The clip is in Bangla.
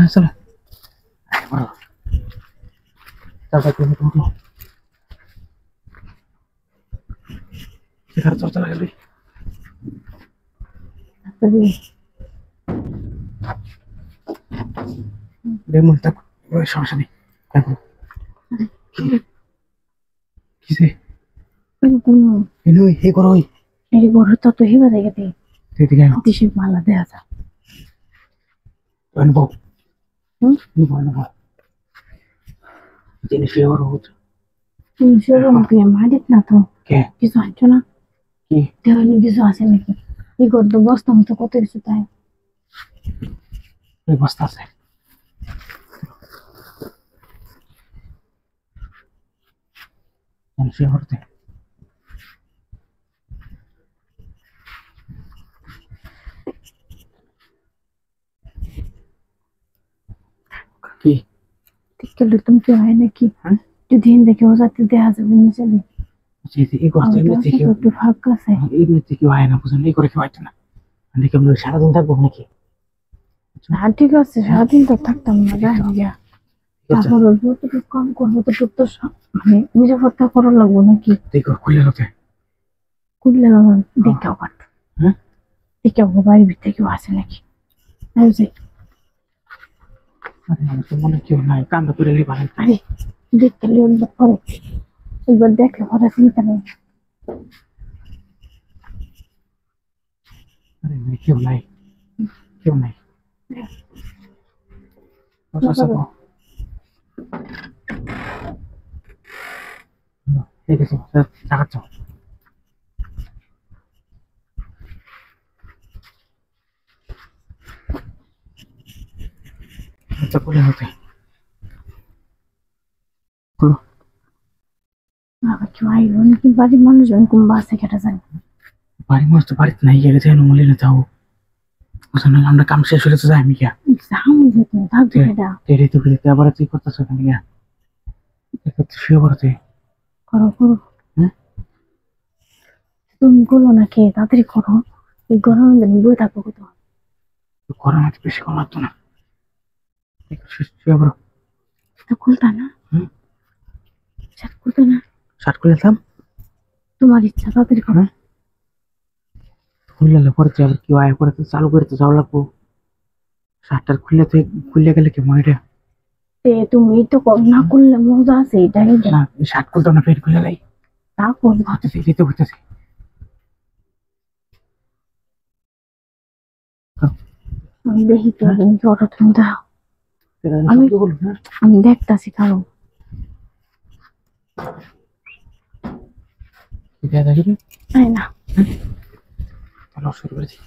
চলো বড় চল তুমি সেখানে চল চলে গেলি লেমন থাক সমস্যা নেই দেখো কিসে হে করো এই বড় তো হিবা দেখে দে এদিকে দেশে মালা দেয়া যা বউ বউ জিনিস ফেভার হচ্ছে তুমি সেরকম তুই মারিত না তো কে কিছু আনছো না কি দেওয়ানি কিছু আছে নাকি এই গদ্য বস্তা মতো কত কিছু তাই ওই বস্তা আছে জিনিস ফেভার হচ্ছে কি টিকেল তুমি কি হয় নাকি হ্যাঁ যদি দেখে ও যাতে দেখা যাবে নিচে এই করতে এমনি থেকে একটু ফাঁক আছে এমনি থেকে হয় না বুঝলেন এই করে কি হয় না আমি কি আমরা সারাদিন থাকবো নাকি হ্যাঁ ঠিক আছে সারাদিন তো থাকতাম না যাই গিয়া তারপর যতটুকু কম করবো ততটুকু তো মানে নিরাপত্তা করা লাগবো নাকি দেখো খুলে লোকে খুললে দেখাও পাঠ হ্যাঁ দেখাও বাড়ির ভিতরে কেউ আছে নাকি আমি যাই আরে আমার তো মনে কেউ নাই কান্না করে এলে ভালো আরে দেখতে পরে একবার দেখলে পরে চিন্তা নেই আরে কেউ নাই কেউ নাই ঠিক আছে দেখাচ্ছ আচ্ছা খুলে হতে খুলো আবার কেউ আইলো নাকি বাড়ির মানুষজন কোন বাসে কেটে যায় বাড়ি মাস তো বাড়িতে নাই গেলে যাই নমলে না যাও বুঝলেন আমরা কাম শেষ হলে তো যাই আমি গিয়া সামনে যেত থাকবে এটা তেরে তো ফিরে আবার তুই করতেছ কেন গিয়া শুয়ে পড়তে করো করো হ্যাঁ তুমি করো না কে তাড়াতাড়ি করো এই গরমের দিন বই থাকবো কত গরম আছে বেশি কম লাগতো না শুয়ে পড়ো তো খুলতা না শার্ট খুলতে না শার্ট খুলে যেতাম তোমার ইচ্ছা তাড়াতাড়ি করো খুললে পরে তো আবার কেউ আয় পরে তো চালু করে তো যাওয়া লাগবো শার্টটার খুললে তো খুললে গেলে কেমন এটা তুমি তো না করলে মজা আছে এটাই না শার্ট খুলতাম না ফের খুলে লাই তা করবো হইতেছে এটাই তো হইতেছে আমি দেখি তো অটো তুমি দাও আমি আমি দেখতাছি কারো দেখি তাই না তাহলে শুরু করেছি